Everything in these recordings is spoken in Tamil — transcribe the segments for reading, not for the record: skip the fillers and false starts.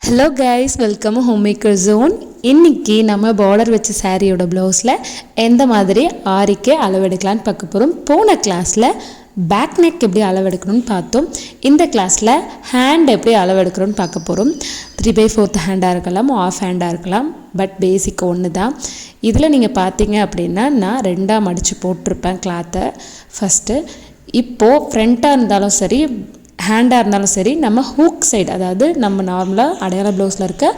Hello guys, welcome home maker zone. இன்றைக்கி நம்ம பார்டர் வச்ச சாரியோட ப்ளவுஸில் எந்த மாதிரி ஆரிக்கு அளவெடுக்கலான்னு பார்க்க போகிறோம். போன கிளாஸில் பேக் நெக் எப்படி அளவெடுக்கணும்னு பார்த்தோம். இந்த கிளாஸில் ஹேண்ட் எப்படி அளவெடுக்கணும்னு பார்க்க போகிறோம். 3/4 ஹேண்டாக இருக்கலாம், ஆஃப் ஹேண்டாக இருக்கலாம், பட் பேசிக் ஒன்று தான். இதில் நீங்கள் பார்த்தீங்க அப்படின்னா நான் 2ஆக மடித்து போட்டிருப்பேன் கிளாத்தை ஃபஸ்ட்டு. இப்போது ஃப்ரண்ட்டாக இருந்தாலும் சரி, ஹேண்டாக இருந்தாலும் சரி, நம்ம ஹூக் சைடு, அதாவது நம்ம நார்மலாக அடையாள ப்ளவுஸில் இருக்க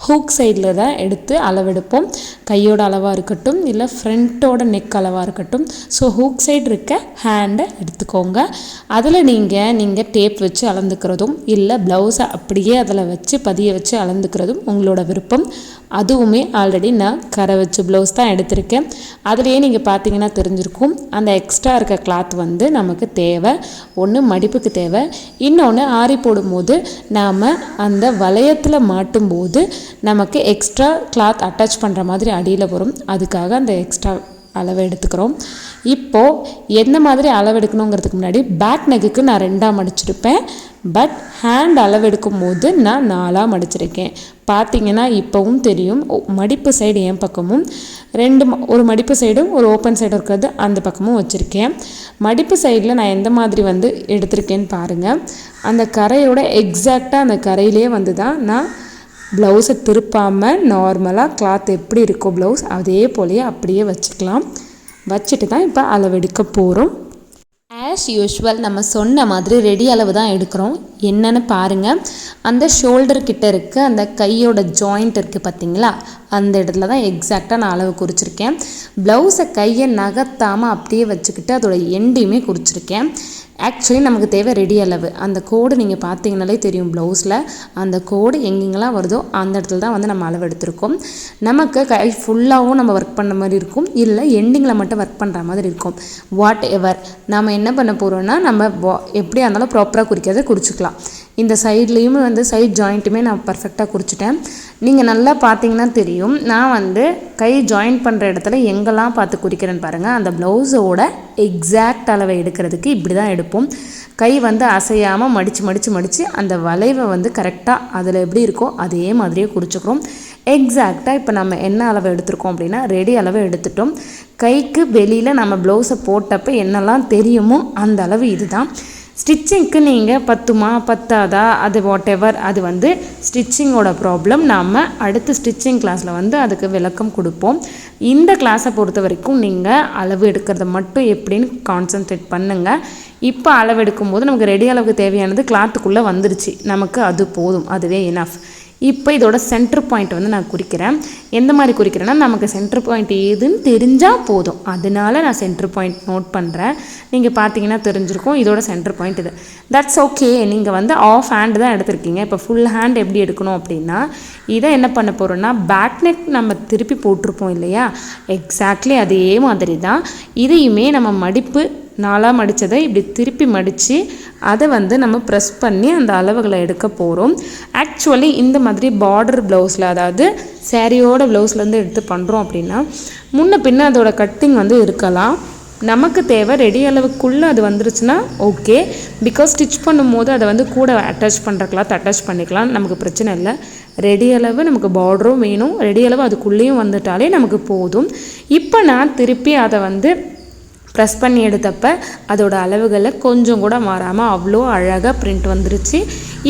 ஹூக் சைடில் தான் எடுத்து அளவெடுப்போம். கையோட அளவாக இருக்கட்டும், இல்லை ஃப்ரண்ட்டோட நெக் அளவாக இருக்கட்டும். ஸோ ஹூக் சைடு இருக்க ஹேண்டை எடுத்துக்கோங்க. அதில் நீங்கள் டேப் வச்சு அளந்துக்கிறதும், இல்லை ப்ளவுஸை அப்படியே அதில் வச்சு பதிய வச்சு அளந்துக்கிறதும் உங்களோட விருப்பம். அதுவுமே ஆல்ரெடி நான் கரை வச்சு ப்ளவுஸ் தான் எடுத்திருக்கேன். அதுலேயே நீங்கள் பார்த்தீங்கன்னா தெரிஞ்சிருக்கும், அந்த எக்ஸ்ட்ரா இருக்க கிளாத் வந்து நமக்கு தேவை. ஒன்று மடிப்புக்கு தேவை, இன்னொன்று ஆரி போடும்போது நாம் அந்த வளையத்தில் மாட்டும்போது நமக்கு எக்ஸ்ட்ரா கிளாத் அட்டாச் பண்ணுற மாதிரி அடியில் வரும். அதுக்காக அந்த எக்ஸ்ட்ரா அளவு எடுத்துக்கிறோம். இப்போது எந்த மாதிரி அளவு எடுக்கணுங்கிறதுக்கு முன்னாடி பேக் நெக்குக்கு நான் 2ஆக மடிச்சிருப்பேன், பட் ஹேண்ட் அளவெடுக்கும் போது நான் 4ஆக மடிச்சிருக்கேன். பார்த்தீங்கன்னா இப்போவும் தெரியும், மடிப்பு சைடு என் பக்கமும் ஒரு மடிப்பு சைடும் ஒரு ஓப்பன் சைடும் இருக்கிறது அந்த பக்கமும் வச்சுருக்கேன். மடிப்பு சைடில் நான் எந்த மாதிரி வந்து எடுத்திருக்கேன்னு பாருங்கள். அந்த கரையோட எக்ஸாக்டாக அந்த கரையிலே வந்து தான் நான் ப்ளவுஸை திருப்பாமல் நார்மலாக கிளாத் எப்படி இருக்கோ ப்ளவுஸ் அதே போலேயே அப்படியே வச்சுக்கலாம். வச்சுட்டு தான் இப்போ அளவெடுக்க போகிறோம். ஆஸ் யூஷுவல் நம்ம சொன்ன மாதிரி ரெடி அளவு தான் எடுக்கிறோம். என்னென்னு பாருங்கள், அந்த ஷோல்டர் கிட்ட இருக்க அந்த கையோட ஜாயிண்ட் இருக்குது பார்த்தீங்களா, அந்த இடத்துல தான் எக்ஸாக்டாக நான் அளவு குறிச்சிருக்கேன். ப்ளவுஸை கையை நகர்த்தாமல் அப்படியே வச்சுக்கிட்டு அதோட எண்டையுமே குறிச்சிருக்கேன். ஆக்சுவலி நமக்கு தேவை ரெடி அளவு. அந்த கோடு நீங்கள் பார்த்தீங்கனாலே தெரியும், ப்ளவுஸில் அந்த கோடு எங்கெங்கெல்லாம் வருதோ அந்த இடத்துல தான் வந்து நம்ம அளவு எடுத்திருக்கோம். நமக்கு கை ஃபுல்லாகவும் நம்ம ஒர்க் பண்ண மாதிரி இருக்கும், இல்லை எண்டிங்கில் மட்டும் ஒர்க் பண்ணுற மாதிரி இருக்கும். வாட் எவர் நம்ம என்ன பண்ண போகிறோன்னா, நம்ம எப்படியா இருந்தாலும் ப்ராப்பராக குறிக்கிறத குறிச்சிக்கலாம். இந்த சைட்லேயும் வந்து சைட் ஜாயிண்ட்டுமே நான் பர்ஃபெக்டாக குறிச்சிட்டேன். நீங்கள் நல்லா பார்த்தீங்கன்னா தெரியும், நான் வந்து கை ஜாயிண்ட் பண்ணுற இடத்துல எங்கெல்லாம் பார்த்து குறிக்கிறேன்னு பாருங்கள். அந்த ப்ளவுஸோட எக்ஸாக்ட் அளவை எடுக்கிறதுக்கு இப்படி தான் எடுப்போம். கை வந்து அசையாமல் மடித்து அந்த வளைவை வந்து கரெக்டாக அதில் எப்படி இருக்கோ அதே மாதிரியே குறிச்சிக்கிறோம். எக்ஸாக்டாக இப்போ நம்ம என்ன அளவு எடுத்திருக்கோம் அப்படின்னா ரெடி அளவு எடுத்துட்டோம். கைக்கு வெளியில் நம்ம ப்ளவுஸை போட்டப்போ என்னெல்லாம் தெரியுமோ அந்த அளவு இது தான். ஸ்டிச்சிங்க்கு நீங்கள் பத்துமா பத்தாதா, அது வாட் எவர், அது வந்து ஸ்டிச்சிங்கோட ப்ராப்ளம். நாம் அடுத்த ஸ்டிச்சிங் கிளாஸில் வந்து அதுக்கு விளக்கம் கொடுப்போம். இந்த கிளாஸை பொறுத்த வரைக்கும் நீங்கள் அளவு எடுக்கிறத மட்டும் எப்படின்னு கான்சன்ட்ரேட் பண்ணுங்கள். இப்போ அளவு எடுக்கும்போது நமக்கு ரெடி அளவுக்கு தேவையானது கிளாத்துக்குள்ளே வந்துருச்சு, நமக்கு அது போதும், அதுவே இனஃப். இப்போ இதோட சென்டர் பாயிண்ட் வந்து நான் குறிக்கிறேன். எந்த மாதிரி குறிக்கிறேன்னா, நமக்கு சென்டர் பாயிண்ட் ஏதுன்னு தெரிஞ்சால் போதும், அதனால நான் சென்டர் பாயிண்ட் நோட் பண்ணுறேன். நீங்கள் பார்த்தீங்கன்னா தெரிஞ்சிருக்கும், இதோட சென்டர் பாயிண்ட் இது. That's okay. நீங்கள் வந்து ஆஃப் ஹேண்டு தான் எடுத்திருக்கீங்க. இப்போ ஃபுல் ஹேண்ட் எப்படி எடுக்கணும் அப்படின்னா, இதை என்ன பண்ண போகிறோன்னா, பேக் நெக் நம்ம திருப்பி போட்டிருப்போம் இல்லையா, எக்ஸாக்ட்லி அதே மாதிரி தான் இதையுமே நம்ம மடிப்பு 4ஆக மடித்ததை இப்படி திருப்பி மடித்து அதை வந்து நம்ம ப்ரெஸ் பண்ணி அந்த அளவுகளை எடுக்க போகிறோம். ஆக்சுவலி இந்த மாதிரி பார்டர் ப்ளவுஸில், அதாவது சாரியோட ப்ளவுஸ்லேருந்து எடுத்து பண்ணுறோம் அப்படின்னா முன்ன பின்ன அதோட கட்டிங் வந்து இருக்கலாம். நமக்கு தேவை ரெடி அளவுக்குள்ளே அது வந்துருச்சுன்னா ஓகே. பிகாஸ் ஸ்டிச் பண்ணும்போது அதை வந்து கூட அட்டாச் பண்ணுற கிளாத் அட்டாச் பண்ணிக்கலாம், நமக்கு பிரச்சனை இல்லை. ரெடி அளவு நமக்கு பார்டரும் வேணும், ரெடி அளவு அதுக்குள்ளேயும் வந்துட்டாலே நமக்கு போதும். இப்போ நான் திருப்பி அதை வந்து ப்ரெஸ் பண்ணி எடுத்தப்போ அதோட அளவுகளை கொஞ்சம் கூட மாறாமல் அவ்வளோ அழகாக பிரிண்ட் வந்துருச்சு.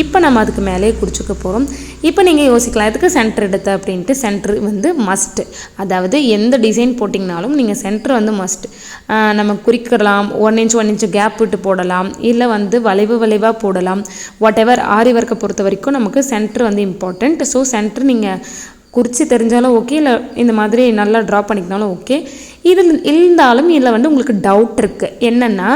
இப்போ நம்ம அதுக்கு மேலேயே குறிச்சிக்க போகிறோம். இப்போ நீங்கள் யோசிக்கலாம், எதுக்கு சென்டர் எடுத்த அப்படின்ட்டு. சென்டர் வந்து மஸ்ட்டு, அதாவது எந்த டிசைன் போட்டிங்கனாலும் நீங்கள் சென்டர் வந்து மஸ்ட். நம்ம குறிக்கலாம், 1 இன்ச் கேப் விட்டு போடலாம், இல்லை வந்து வளைவாக போடலாம். வாட் எவர், ஆரி ஒர்க்கை பொறுத்த வரைக்கும் நமக்கு சென்டர் வந்து இம்பார்ட்டண்ட். ஸோ சென்டர் நீங்கள் குறித்து தெரிஞ்சாலும் ஓகே, இல்லை இந்த மாதிரி நல்லா ட்ரா பண்ணிக்கினாலும் ஓகே. இருந்தாலும் இதில் வந்து உங்களுக்கு டவுட் இருக்குது, என்னென்னா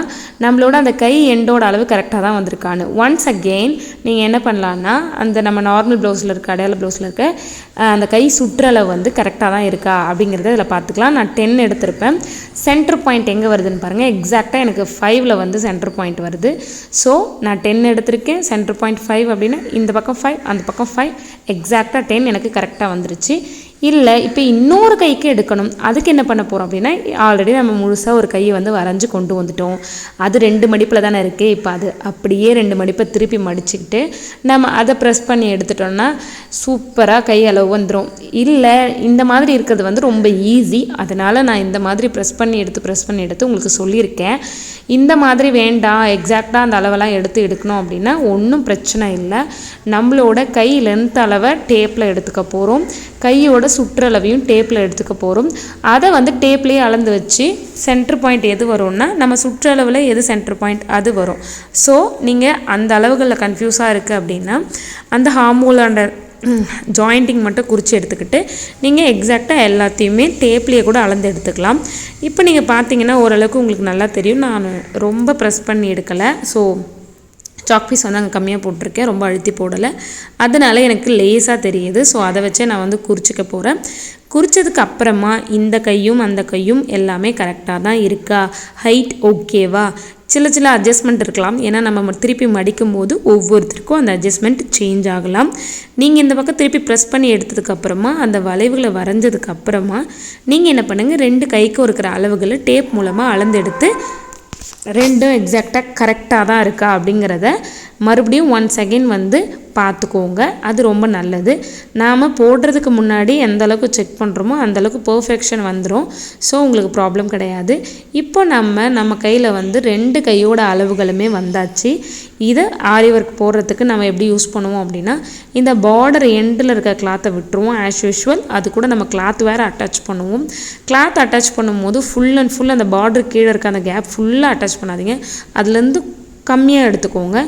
நம்மளோட அந்த கை எண்டோட அளவு கரெக்டாக தான் வந்திருக்கான்னு. ஒன்ஸ் அகெயின் நீங்கள் என்ன பண்ணலான்னா, அந்த நம்ம நார்மல் ப்ளவுஸில் இருக்க அடையாள ப்ளவுஸில் இருக்க அந்த கை சுற்றளவு வந்து கரெக்டாக தான் இருக்கா அப்படிங்கிறத இதில் பார்த்துக்கலாம். நான் 10 எடுத்திருப்பேன். சென்டர் பாயிண்ட் எங்கே வருதுன்னு பாருங்கள். எக்ஸாக்டாக எனக்கு 5ல் வந்து சென்டர் பாயிண்ட் வருது. ஸோ நான் 10 எடுத்திருக்கேன். சென்டர் பாயிண்ட் 5 அப்படின்னா இந்த பக்கம் 5, அந்த பக்கம் 5, எக்ஸாக்டாக 10 எனக்கு கரெக்டாக வந்துருச்சு. இல்லை இப்போ இன்னொரு கைக்கு எடுக்கணும், அதுக்கு என்ன பண்ண போகிறோம் அப்படின்னா, ஆல்ரெடி நம்ம முழுசாக ஒரு கையை வந்து வரைஞ்சி கொண்டு வந்துட்டோம். அது 2 மடிப்பில் தானே இருக்குது. இப்போ அது அப்படியே 2 மடிப்பை திருப்பி மடிச்சுக்கிட்டு நம்ம அதை ப்ரெஸ் பண்ணி எடுத்துட்டோம்னா சூப்பராக கை அளவு வந்துடும். இல்லை இந்த மாதிரி இருக்கிறது வந்து ரொம்ப ஈஸி, அதனால் நான் இந்த மாதிரி ப்ரெஸ் பண்ணி எடுத்து உங்களுக்கு சொல்லியிருக்கேன். இந்த மாதிரி வேண்டாம், எக்ஸாக்டாக அந்த அளவெல்லாம் எடுக்கணும் அப்படின்னா ஒன்றும் பிரச்சனை இல்லை. நம்மளோட கை லென்த் அளவை டேப்பில் எடுத்துக்க போகிறோம், கையோட சுற்றளவையும் டேப்பில் எடுத்துக்க போகிறோம். அதை வந்து டேப்லேயே அளந்து வச்சு சென்டர் பாயிண்ட் எது வரும்னா நம்ம சுற்றளவில் எது சென்டர் பாயிண்ட் அது வரும். ஸோ நீங்கள் அந்த அளவுகளில் கன்ஃபியூஸாக இருக்குது அப்படின்னா அந்த ஹார்மோலான ஜாயிண்டிங் மட்டும் குறித்து எடுத்துக்கிட்டு நீங்கள் எக்ஸாக்டாக எல்லாத்தையுமே டேப்லேயே கூட அளந்து எடுத்துக்கலாம். இப்போ நீங்கள் பார்த்தீங்கன்னா ஓரளவுக்கு உங்களுக்கு நல்லா தெரியும், நான் ரொம்ப ப்ரெஸ் பண்ணி எடுக்கலை. ஸோ சாக் பீஸ் வந்து அங்கே கம்மியாக போட்டிருக்கேன், ரொம்ப அழுத்தி போடலை, அதனால எனக்கு லேஸாக தெரியுது. ஸோ அதை வச்சே நான் வந்து குறிச்சிக்க போகிறேன். குறித்ததுக்கு அப்புறமா இந்த கையும் அந்த கையும் எல்லாமே கரெக்டாக தான் இருக்கா, ஹைட் ஓகேவா, சில அட்ஜஸ்ட்மெண்ட் இருக்கலாம். ஏன்னா நம்ம திருப்பி மடிக்கும் போது ஒவ்வொருத்தருக்கும் அந்த அட்ஜஸ்ட்மெண்ட் சேஞ்ச் ஆகலாம். நீங்கள் இந்த பக்கம் திருப்பி ப்ரெஸ் பண்ணி எடுத்ததுக்கப்புறமா அந்த வளைவுகளை வரைஞ்சதுக்கப்புறமா நீங்கள் என்ன பண்ணுங்கள், 2 கைக்கும் இருக்கிற அளவுகளை டேப் மூலமாக அளந்தெடுத்து ரெண்டும் எக்ஸாக்டாக கரெக்டாக தான் இருக்கா அப்படிங்கிறத மறுபடியும் ஒன்ஸ் அகெயின் வந்து பார்த்துக்கோங்க. அது ரொம்ப நல்லது. நாம் போடுறதுக்கு முன்னாடி எந்த அளவுக்கு செக் பண்ணுறோமோ அந்தளவுக்கு பர்ஃபெக்ஷன் வந்துடும். ஸோ உங்களுக்கு ப்ராப்ளம் கிடையாது. இப்போ நம்ம கையில் வந்து 2 கையோட அளவுகளுமே வந்தாச்சு. இதை ஆரி ஒர்க் போடுறதுக்கு நம்ம எப்படி யூஸ் பண்ணுவோம் அப்படின்னா, இந்த பார்டர் எண்டில் இருக்க கிளாத்தை விட்டுருவோம் ஆஸ் யூஷுவல். அது கூட நம்ம கிளாத் வேறு அட்டாச் பண்ணுவோம். கிளாத் அட்டாச் பண்ணும்போது ஃபுல் அண்ட் ஃபுல் அந்த பார்டர் கீழே இருக்க அந்த கேப் ஃபுல்லாக அட்டாச் பண்ணாதீங்க, அதுலேருந்து கம்மியாக எடுத்துக்கோங்க.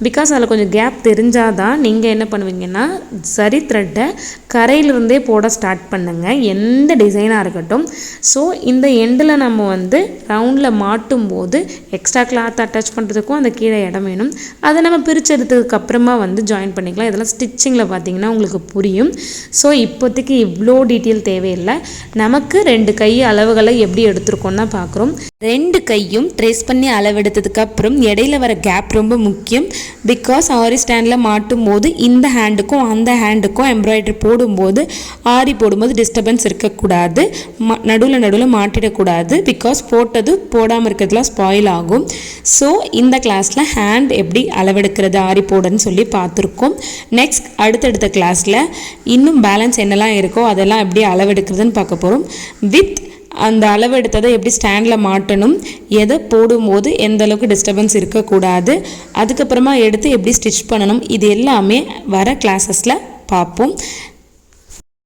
பிகாஸ் அதில் கொஞ்சம் கேப் தெரிஞ்சால் தான் நீங்கள் என்ன பண்ணுவீங்கன்னா சரி த்ரெட்டை கரையிலிருந்தே போட ஸ்டார்ட் பண்ணுங்கள், எந்த டிசைனாக இருக்கட்டும். ஸோ இந்த எண்டில் நம்ம வந்து ரவுண்டில் மாட்டும் போது எக்ஸ்ட்ரா கிளாத் அட்டாச் பண்ணுறதுக்கும் அந்த கீழே இடம் வேணும். அதை நம்ம பிரித்து எடுத்ததுக்கப்புறமா வந்து ஜாயின் பண்ணிக்கலாம். இதெல்லாம் ஸ்டிச்சிங்கில் பார்த்தீங்கன்னா உங்களுக்கு புரியும். ஸோ இப்போதைக்கு இவ்வளோ டீட்டெயில் தேவையில்லை. நமக்கு 2 கை அளவுகளை எப்படி எடுத்துருக்கோன்னா பார்க்குறோம். 2 கையும் ட்ரேஸ் பண்ணி அளவெடுத்ததுக்கப்புறம் இடையில வர கேப் ரொம்ப முக்கியம். பிகாஸ் ஆரி ஸ்டாண்டில் மாட்டும் போது இந்த ஹேண்டுக்கும் அந்த ஹேண்டுக்கும் எம்ப்ராய்டரி போடும்போது ஆரி போடும்போது டிஸ்டர்பன்ஸ் இருக்கக்கூடாது, நடுவில் மாட்டிடக்கூடாது. பிகாஸ் போட்டது போடாமல் இருக்கிறதுலாம் ஸ்பாயில் ஆகும். ஸோ இந்த கிளாஸில் ஹேண்ட் எப்படி அளவெடுக்கிறது ஆரி போடுன்னு சொல்லி பார்த்துருக்கோம். நெக்ஸ்ட் அடுத்தடுத்த கிளாஸில் இன்னும் பேலன்ஸ் என்னெல்லாம் இருக்கோ அதெல்லாம் எப்படி அளவெடுக்கிறதுன்னு பார்க்க போகிறோம். வித் அந்த அளவு எடுத்ததை எப்படி ஸ்டாண்டில் மாட்டணும், எதை போடும்போது எந்த அளவுக்கு டிஸ்டர்பன்ஸ் இருக்கக்கூடாது, அதுக்கப்புறமா எடுத்து எப்படி ஸ்டிச் பண்ணணும், இது எல்லாமே வர கிளாஸஸில் பார்ப்போம்.